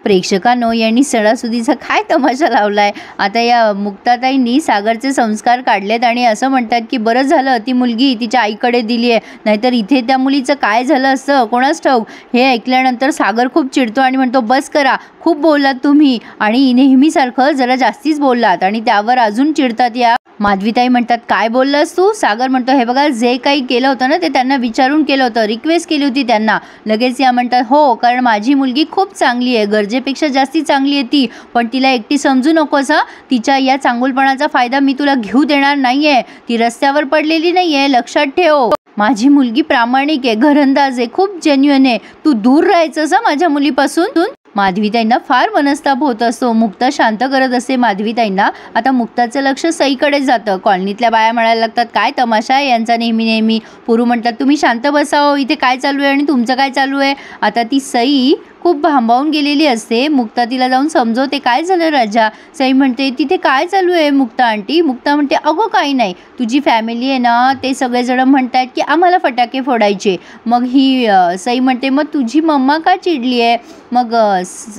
प्रेक्षकांनो, यांनी सणासुदीचा काय तमाशा लावलाय। आता या मुक्ताताईंनी सागरचे संस्कार काढलेत आणि असं म्हणतात की बरं झालं ती मुलगी तिच्या आईकडे दिली आहे, नाहीतर इथे त्या मुलीचं काय झालं असतं कोणास ठाऊक। हे ऐकल्यानंतर सागर खूप चिडतो आणि म्हणतो, बस करा, खूप बोललात तुम्ही आणि नेहमीसारखं जरा जास्तीच बोललात। आणि त्यावर अजून चिडतात या माधवीताई। म्हणतात, काय बोललास तू? सागर म्हणतो, हे बघा, जे काही केलं होतं ना ते त्यांना विचारून केलं होतं, रिक्वेस्ट केली होती त्यांना। लगेच या म्हणतात, हो, कारण माझी मुलगी खूप चांगली आहे, गरजेपेक्षा जास्ती चांगली आहे ती, पण तिला एकटी समजू नकोस हा। तिच्या या चांगुलपणाचा फायदा मी तुला घेऊ देणार नाहीये। ती रस्त्यावर पडलेली नाहीये, लक्षात ठेव। माझी मुलगी प्रामाणिक आहे, घरंदाज आहे, खूप जेन्युइन आहे, तू दूर राहायचंस माझ्या मुलीपासून। माधवीताईंना फार मनस्ताप होत असतो। मुक्ता शांत करत असते माधवीताईंना। आता मुक्ताचं लक्ष सईकडे जातं। कॉलनीतल्या बाया म्हणायला लागतात, काय तमाशा आहे यांचा नेहमी नेहमी। पुरू म्हणतात, तुम्ही शांत बसाओ, इथे काय चालू आहे आणि तुमचं काय चालू आहे। आता ती सई खूप भांबावून गेलेली असते। मुक्ता तिला जाऊन समजवते, काय झालं राजा। सई म्हणते, तिथे काय चालू आहे मुक्ता आंटी। मुक्ता म्हणते, अगो काही नाही, तुझी फॅमिली आहे ना, ते सगळेजण म्हणतात की आम्हाला फटाके फोडायचे। मग ही सई म्हणते, मग तुझी मम्मा का चिडली आहे। मग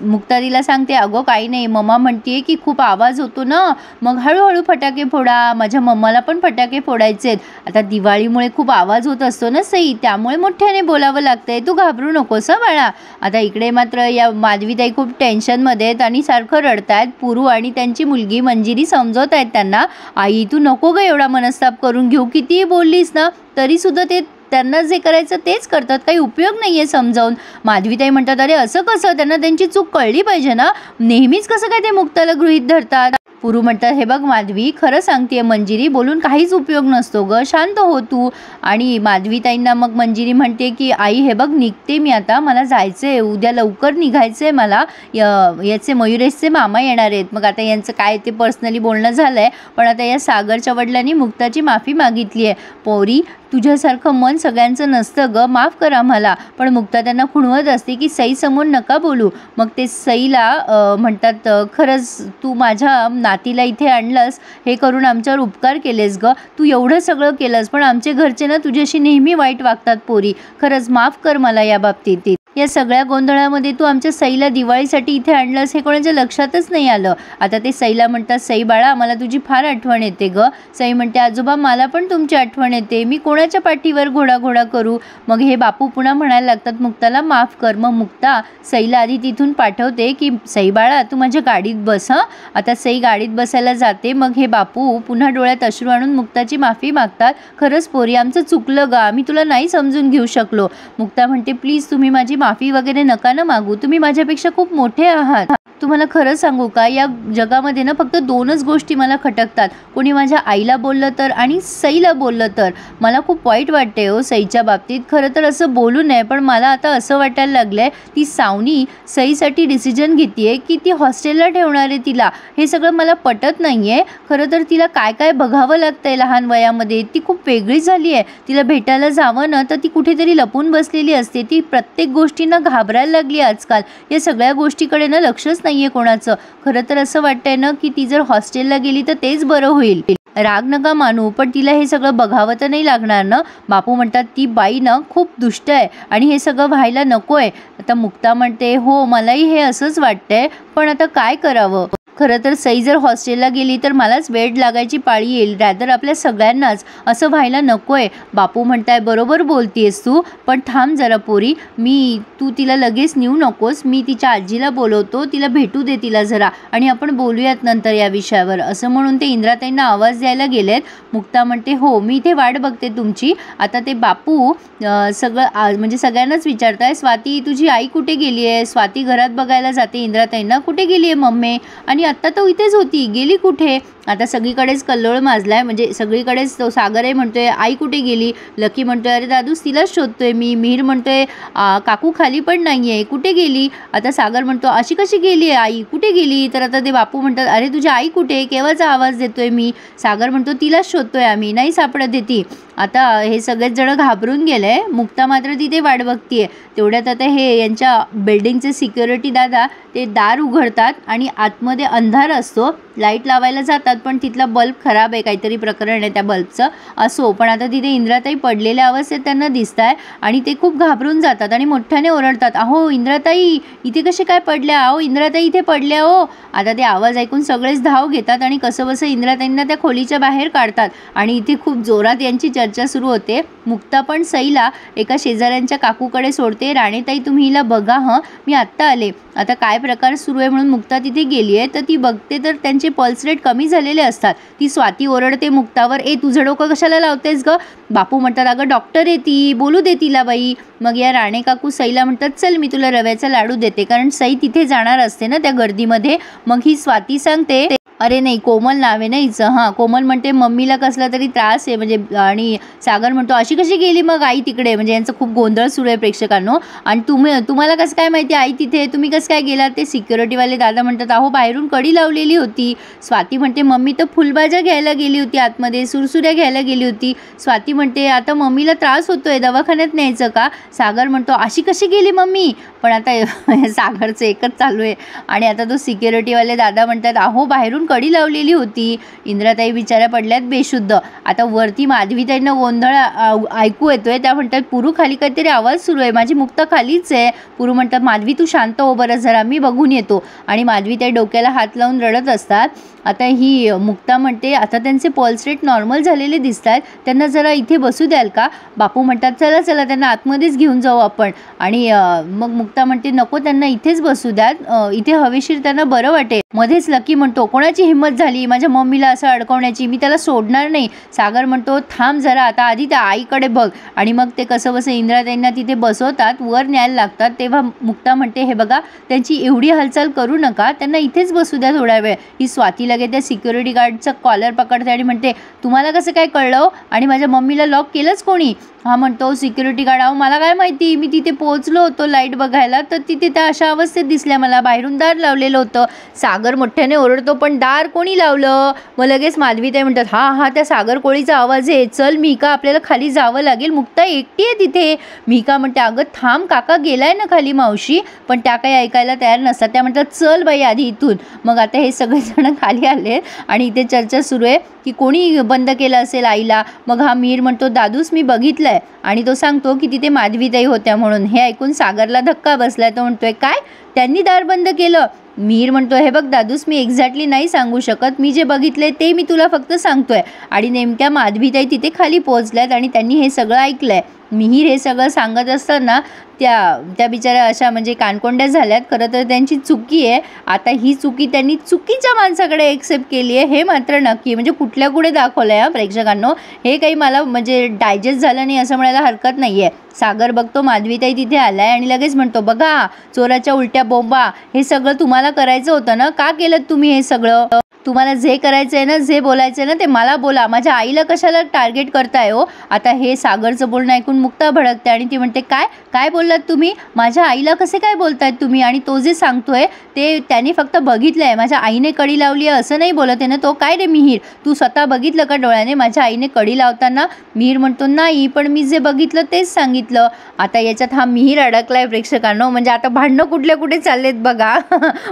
मुक्ता तिला सांगते, अगो काही नाही, मम्मा म्हणते की खूप आवाज होतो ना, मग हळूहळू फटाके फोडा, माझ्या मम्माला पण फटाके फोडायचेत। आता दिवाळीमुळे खूप आवाज होत असतो ना सई, त्यामुळे मोठ्याने बोलावं लागतंय, तू घाबरू नकोस बाळा। आता इकडे मात्र या माधवीताई खूप टेन्शनमध्ये आहेत आणि सारखं रडतायत। पुरू आणि त्यांची मुलगी मंजिरी समजवत आहेत त्यांना, आई तू नको ग एवढा मनस्ताप करून घेऊ, कितीही बोललीस ना तरी सुद्धा ते त्यांना जे करायचं तेच करतात, काही उपयोग नाहीये समजावून। माधवीताई म्हणतात, अरे असं कसं, त्यांना त्यांची चूक कळली पाहिजे ना, नेहमीच कसं काय ते मुक्ताला गृहीत धरतात। पुरू म्हणतात, हे बघ माधवी, खरं सांगतेय मंजिरी, बोलून काहीच उपयोग नसतो ग, शांत हो तू। आणि माधवीताईंना मग मंजिरी म्हणते की आई हे बघ, निघते मी आता, मला जायचंय, उद्या लवकर निघायचंय मला, याचे मयुरेशचे मामा येणार आहेत। मग आता यांचं काय ते पर्सनली बोलणं झालंय, पण आता या सागरच्या वडिलांनी मुक्ताची माफी मागितली आहे। पोरी, तुझ्यासारखं मन सगळ्यांचं नसतं ग, माफ करा मला। पण मुक्ता त्यांना खुणवत असते की सई समोर नका बोलू। मग ते सईला म्हणतात, खरंच तू माझ्या नातीला इथे आणलंस, हे करून आमच्यावर उपकार केलेस ग, तू एवढं सगळं केलंस, पण आमचे घरचे ना तुझ्याशी नेहमी वाईट वागतात पोरी, खरंच माफ कर मला या बाबतीत। या सगळ्या गोंधळामध्ये तू आमच्या सईला दिवाळीसाठी इथे आणलंस हे कोणाच्या लक्षातच नाही आलं। आता ते सईला म्हणतात, सई बाळा, मला तुझी फार आठवण येते ग। सई म्हणते, आजोबा मला पण तुमची आठवण येते, मी कोणाच्या पाठीवर घोडा करू। मग हे बापू पुन्हा म्हणायला लागतात, मुक्ताला माफ कर। मग मुक्ता सईला आधी तिथून पाठवते की सई बाळा तू माझ्या गाडीत बस हां। आता सई गाडीत बसायला जाते। मग हे बापू पुन्हा डोळ्यात अश्रू आणून मुक्ताची माफी मागतात, खरंच पोरी आमचं चुकलं ग, आम्ही तुला नाही समजून घेऊ शकलो। मुक्ता म्हणते, प्लीज तुम्ही माझी माफी वगैरे नका ना मागू, तुम्ही माझ्यापेक्षा खूप मोठे आहात। तुम्हाला खरं सांगू का, या जगामध्ये ना फक्त दोनच गोष्टी मला खटकतात, कोणी माझ्या आईला बोललं तर आणि सईला बोललं तर। मला खूप वाईट वाटते हो सईच्या बाबतीत, खरं तर असं बोलू नये, पण मला आता असं वाटायला लागलंय ती सावनी सईसाठी डिसिजन घेतीये की ती हॉस्टेलला ठेवणार आहे तिला, हे सगळं मला पटत नाहीये। खरं तर तिला काय काय बघावं लागतंय लहान वयामध्ये, ती खूप वेगळी झाली आहे। तिला भेटायला जावं ना तर ती कुठेतरी लपून बसलेली असते, ती प्रत्येक गोष्टींना घाबरायला लागली आजकाल। या सगळ्या गोष्टीकडे ना लक्षच नाहीये कोणाचं। खरं तर असं वाटतंय ना की ती जर हॉस्टेलला गेली तर तेच बरं होईल। राग नका मानू, पण तिला हे सगळं बघावं तर नाही लागणार ना। बापू म्हणतात, ती बाई ना खूप दुष्ट आहे आणि हे सगळं व्हायला नकोय। आता मुक्ता म्हणते, हो मलाही हे असंच वाटतंय, पण आता काय करावं। खरं तर सई जर हॉस्टेलला गेली तर मलाच वेड लागायची पाळी येईल, रॅदर आपल्या सगळ्यांनाच, असं व्हायला नकोय। बापू म्हणताय, बरोबर बोलतीयस तू, पण थांब जरा पोरी, तू तिला लगेच नेऊ नकोस, मी तिच्या आजीला बोलवतो, तिला भेटू दे तिला जरा, आणि आपण बोलूयात नंतर या विषयावर, असं म्हणून ते इंद्राताईंना आवाज द्यायला गेलेत। मुक्ता म्हणते, हो मी इथे वाट बघते तुमची। आता ते बापू म्हणजे सगळ्यांनाच विचारताय, स्वाती तुझी आई कुठे गेली आहे। स्वाती घरात बघायला जाते इंद्राताईंना, कुठे गेली आहे मम्मी, आणि आत्ता तो इथेच होती, गेली कुठे। आता सगळीकडेच कल्लोळ माजलाय, म्हणजे सगळीकडेच तो सागरही म्हणतोय आई कुठे गेली, लकी म्हणतोय अरे दादूस तिलाच शोधतोय मी, मिहीर म्हणतोय काकू खाली पण नाहीये, कुठे गेली। आता सागर म्हणतो, अशी कशी गेली आई, कुठे गेली। तर आता ते बापू म्हणतात, अरे तुझी आई कुठे, केव्हाचा आवाज देतोय मी। सागर म्हणतो, तिलाच शोधतोय आम्ही, नाही सापडत ती। आता हे सगळेच जण घाबरून गेले। मुक्ता मात्र तिथे वाट बघतीये। तेवढ्यात आता हे यांच्या बिल्डिंगचे सिक्युरिटी दादा ते दार उघडतात आणि आतमध्ये अंधार असतो, लाईट लावायला जातात पण तिथला बल्ब खराब आहे, काहीतरी प्रकरण आहे त्या बल्बचं असो, पण आता तिथे इंद्राताई पडलेल्या अवस्थेत त्यांना दिसत आहे आणि ते खूप घाबरून जातात आणि मोठ्याने ओरडतात, अहो इंद्राताई इथे कसे काय पडल्या, अहो इंद्राताई इथे पडल्या हो. आता ते आवाज ऐकून सगळेच धाव घेतात आणि कसंबसं इंद्राताईंना त्या खोलीच्या बाहेर काढतात आणि इथे खूप जोरात यांची चर्चा सुरू होते. मुक्ता पण सईला एका शेजाऱ्यांच्या काकूकडे सोडते, राणेताई तुम्ही हिला बघा हं, मी आत्ता आले. आता काय प्रकार सुरू आहे म्हणून मुक्ता तिथे गेली आहे, तर ती बघते तर त्यांचे पल्स रेट कमी झालेले असतात. ती स्वाती ओरडते मुक्तावर, ए तुझं डोकं कशाला लावतेस ग. बापू म्हणतात, अगं डॉक्टर आहे ती, बोलू दे तिला बाई. मग या राणे काकू सईला म्हणतात, चल मी तुला रव्याचा लाडू देते, कारण सई तिथे जाणार असते ना त्या गर्दीमध्ये. मग ही स्वाती सांगते, अरे नाही कोमल नाव आहे ना हिचं. हां कोमल म्हणते मम्मीला कसला तरी त्रास आहे म्हणजे, आणि सागर म्हणतो अशी कशी गेली मग आई तिकडे, म्हणजे यांचं खूप गोंधळ सुरू आहे प्रेक्षकांनो. आणि तुम्हाला कसं काय माहिती आई तिथे, तुम्ही कसं काय गेलात. ते सिक्युरिटीवाले दादा म्हणतात, अहो बाहेरून कडी लावलेली होती. स्वाती म्हणते मम्मी तर फुलभाज्या घ्यायला गेली होती आतमध्ये, सुरसुऱ्या घ्यायला गेली होती. स्वाती म्हणते आता मम्मीला त्रास होतोय, दवाखान्यात न्यायचं का. सागर म्हणतो अशी कशी गेली मम्मी. पण आता सागरचं एकच चालू आहे आणि आता तो सिक्युरिटीवाले दादा म्हणतात, अहो बाहेरून कडी लावलेली होती. इंद्राताई बिचाऱ्या पडल्यात बेशुद्ध. आता वरती माधवीताईंना गोंधळ ऐकू येतोय, त्या म्हणतात पुरू खाली काहीतरी आवाज सुरू आहे, माझी मुक्ता खालीच आहे. पुरू म्हणतात माधवी तू शांत हो बरं जरा, मी बघून येतो. आणि माधवीताई डोक्याला हात लावून रडत असतात. आता ही मुक्ता म्हणते आता त्यांचे पल्स रेट नॉर्मल झालेले दिसत आहेत, त्यांना जरा इथे बसू द्याल का. बापू म्हणतात चला चला त्यांना आतमध्येच घेऊन जाऊ आपण. आणि मग मुक्ता म्हणते नको त्यांना इथेच बसू द्यात, इथे हवेशीर त्यांना बरं वाटेल. मध्येच लकी म्हणतो कोणाची हिंमत झाली माझ्या मम्मीला असं अडकवण्याची, मी त्याला सोडणार नाही. सागर म्हणतो थांब जरा, आता आधी त्या आईकडे बघ. आणि मग ते कसं बसं इंद्राताईंना तिथे बसवतात, वर न्यायला लागतात. तेव्हा मुक्ता म्हणते हे बघा त्यांची एवढी हालचाल करू नका, त्यांना इथेच बसू द्या थोडा वेळ. ही स्वाती लगेच त्या सिक्युरिटी गार्डचा कॉलर पकडते आणि म्हणते तुम्हाला कसं काय कळलं आणि माझ्या मम्मीला लॉक केलंच कोणी. हा म्हणतो सिक्युरिटी गार्ड, अहो मला काय माहिती, मी तिथे पोहोचलो होतो लाईट बघायला तर तिथे त्या अशा अवस्थेत दिसल्या मला, बाहेरून दार लावलेलं होतं. सागर मोठ्याने ओरडतो पण दार कोणी लावलं. मग लगेच माधवीताई म्हणतात हा त्या सागर कोळीचा आवाज आहे, चल मिका आपल्याला खाली जावं लागेल, मुक्ता एकटी आहे तिथे. मिका म्हणते अगं थांब काका गेलाय ना खाली मावशी. पण त्या काही ऐकायला तयार नसतात, त्या म्हणतात चल बाई आधी इथून. मग आता हे सगळेजण खाली आले आणि इथे चर्चा सुरू आहे की कोणी बंद केलं असेल आईला. मग हा मीर म्हणतो दादूस मी बघितलंय, आणि तो सांगतो की तिथे माधवीताई होत्या म्हणून. हे ऐकून सागरला धक्का बसलाय, तो म्हणतोय काय त्यांनी दार बंद केलं. मीर म्हणतो हे बघ दादूस मी एक्झॅक्टली नाही सांगू शकत, मी जे बघितलंय ते मी तुला फक्त सांगतोय. आणि नेमक्या माधवीताई तिथे खाली पोहोचल्यात आणि त्यांनी हे सगळं ऐकलंय. मिहीर हे सगळं सांगत असताना त्या बिचाऱ्या अशा म्हणजे कानकोंड्या झाल्यात. खरं तर त्यांची चुकी आहे. आता ही चुकी त्यांनी चुकीच्या माणसाकडे एक्सेप्ट केली आहे हे मात्र नक्की, म्हणजे कुठल्या कुठे दाखवलं आहे प्रेक्षकांनो, हे काही मला म्हणजे डायजेस्ट झालं नाही असं म्हणायला हरकत नाही आहे. सागर बघतो माधवीताई तिथे आलाय आणि लगेच म्हणतो बघा चोराच्या उलट्या बोंबा, हे सगळं तुम्हाला करायचं होतं ना, का केलं तुम्ही हे सगळं. तुम्हाला जे करायचं आहे ना, जे बोलायचं आहे ना ते मला बोला, माझ्या आईला कशाला टार्गेट करताय हो. आता हे सागरचं बोलणं ऐकून मुक्ता भडकते आणि ती म्हणते काय बोललात तुम्ही, माझ्या आईला कसे काय बोलतायत तुम्ही. आणि तो जे सांगतोय ते त्यांनी फक्त बघितलंय, माझ्या आईने कडी लावली आहे असं नाही बोलत आहे ना तो. काय रे मिहीर तू स्वतः बघितलं का डोळ्याने माझ्या आईने कडी लावताना. मिहीर म्हणतो नाही पण मी जे बघितलं तेच सांगितलं. आता याच्यात हा मिहीर अडकलाय प्रेक्षकांनो, म्हणजे आता भांडणं कुठल्या कुठे चाललेत बघा.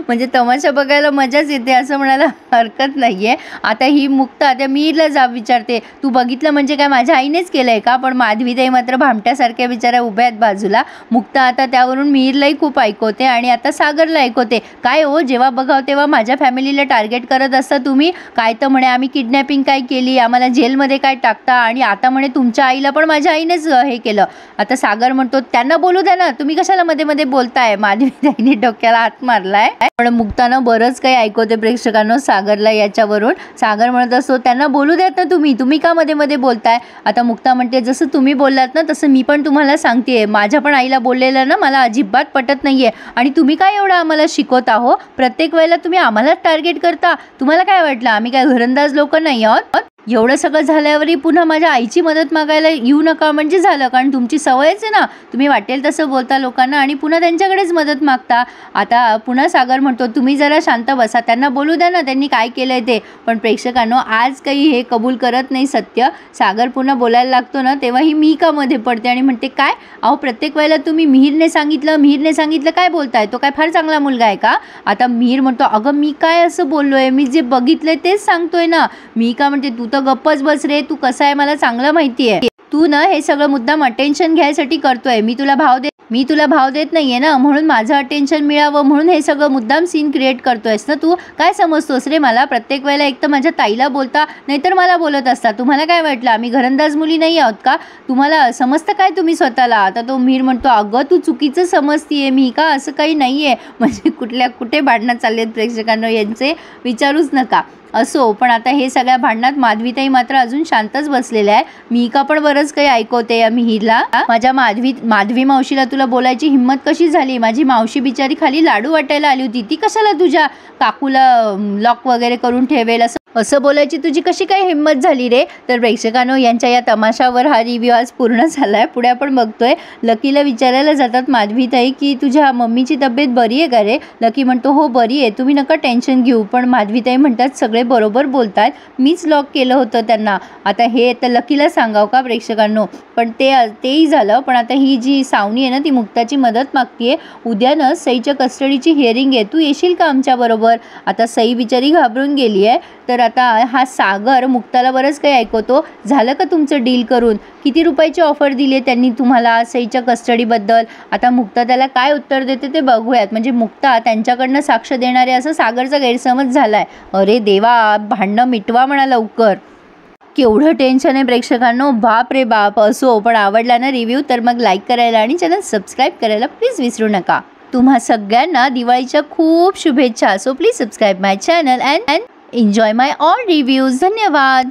म्हणजे तमाशा बघायला मजाच येते असं म्हणायला हरकत नाहीये. आता ही मुक्ता त्या मिहीरला जाब विचारते तू बघितलं म्हणजे काय माझ्या आईनेच केलंय का. पण माधवीताई मात्र भामट्यासारख्या बिचाऱ्या उभ्या आहेत बाजूला. मुक्ता आता त्यावरून मिहीरलाही खूप ऐकवते आणि आता सागरला ऐकवते, काय हो जेव्हा बघाव तेव्हा माझ्या फॅमिलीला टार्गेट करत असता तुम्ही. काय तर म्हणे आम्ही किडनॅपिंग काय केली, आम्हाला जेलमध्ये काय टाकता, आणि आता म्हणे तुमच्या आईला पण माझ्या आईनेच हे केलं. आता सागर म्हणतो त्यांना बोलू द्या ना, तुम्ही कशाला मध्ये मध्ये बोलताय. माधवीताईने डोक्याला हात मारलाय. पण मुक्तानं बरंच काही ऐकवते प्रेक्षकांनो सागरला याच्यावरून. सागर म्हणत असतो त्यांना बोलू द्यात ना तुम्ही का मध्ये मध्ये बोलताय. आता मुक्ता म्हणते जसं तुम्ही बोललात ना तसं मी पण तुम्हाला सांगतेय, माझ्या पण आईला बोललेलं ना मला अजिबात पटत नाहीये. आणि तुम्ही काय एवढं आम्हाला शिकवता हो, प्रत्येक वेळेला तुम्ही आम्हालाच टार्गेट करता. तुम्हाला काय वाटलं आम्ही काय घरंदाज लोक नाही आहोत. एवढं सगळं झाल्यावरही पुन्हा माझ्या आईची मदत मागायला येऊ नका म्हणजे झालं, कारण तुमची सवयच आहे ना, तुम्ही वाटेल तसं बोलता लोकांना आणि पुन्हा त्यांच्याकडेच मदत मागता. आता पुन्हा सागर म्हणतो तुम्ही जरा शांत बसा, त्यांना बोलू द्या ना त्यांनी काय केलंय ते. पण प्रेक्षकांनो आज काही हे कबूल करत नाही सत्य. सागर पुन्हा बोलायला लागतो ना तेव्हा ही मिहिका मध्ये पडते आणि म्हणते काय अहो प्रत्येक वेळेला तुम्ही मिहिरने सांगितलं काय बोलताय, तो काय फार चांगला मुलगा आहे का. आता मिहिर म्हणतो अगं मी काय असं बोललोय, मी जे बघितलंय तेच सांगतोय ना. मिहिका म्हणते तू तर गप्पच बस रे, तू कसा आहे मला चांगलं माहिती आहे. तू ना हे सगळं मुद्दाम अटेन्शन घ्यायसाठी करतोय. मी तुला भाव देत नाहीये ना, म्हणून माझं अटेन्शन मिळावं म्हणून हे सगळं मुद्दाम सीन क्रिएट करतोयस ना. तू काय समजतोस रे मला. प्रत्येक वेळेला एक तर माझ्या ताईला बोलता नाहीतर मला बोलत असता. तुम्हाला काय वाटलं आम्ही घरंदाज मुली नाही आहोत का, तुम्हाला समजतं काय तुम्ही स्वतःला. आता तो मिहिर म्हणतो अगं तू चुकीचं समजतीये मी का, असं काही नाहीये. म्हणजे कुठे भांडणं चाललेत प्रेक्षकांना यांचे विचारूच नका. असो, पण आता हे सगळ्या भांडणात माधवीताई मात्र अजून शांतच बसलेल्या आहे. मिहिका पण बरंच काही ऐकवते या मिहिरला. माझ्या माधवी मावशीला तुला बोलायची हिंमत कशी झाली, माझी मावशी बिचारी खाली लाडू वाटायला आली होती, ती कशाला तुझ्या काकूला लॉक वगैरे करून ठेवेल असं बोलायची तुझी कशी काय हिंमत झाली रे. तर प्रेक्षकांनो यांच्या या तमाशावर हा रिव्ह्यू आज पूर्ण झालाय. पुढे आपण बघतोय लकीला विचारायला जातात माधवीताई की तुझ्या मम्मीची तब्येत बरी आहे का रे. लकी म्हणतो हो बरी आहे, तुम्ही नका टेन्शन घेऊ. पण माधवीताई म्हणतात सगळे बरोबर बोलतायत, मीच लॉक केलं होतं त्यांना. आता हे तर लकीला सांगावं का प्रेक्षकांनो. पण तेही झालं. पण आता ही जी सावनी आहे ना ती मुक्ताची मदत मागतीये. उद्या ना सईच्या कस्टडीची हिअरिंग आहे, तू येशील का आमच्या बरोबर. आता सई बिचारी घाबरून गेली आहे. तर आता हा सागर मुक्ताला बरंच काही ऐकवतो. झालं का तुमचं डील करून, किती रुपयाची ऑफर दिली आहे त्यांनी तुम्हाला सईच्या कस्टडीबद्दल. आता मुक्ता त्याला काय उत्तर देते ते बघूयात. म्हणजे मुक्ता त्यांच्याकडनं साक्ष देणारे असं सागरचा गैरसमज झालाय. अरे देवा, भांडणं मिटवा म्हणा लवकर. केवढं टेन्शन आहे प्रेक्षकांनो, बाप रे बाप. असो, पण आवडला ना रिव्ह्यू तर मग लाईक करायला आणि चॅनल सबस्क्राईब करायला प्लीज विसरू नका. तुम्हा सगळ्यांना दिवाळीच्या खूप शुभेच्छा. So please subscribe my channel and enjoy my all reviews. धन्यवाद.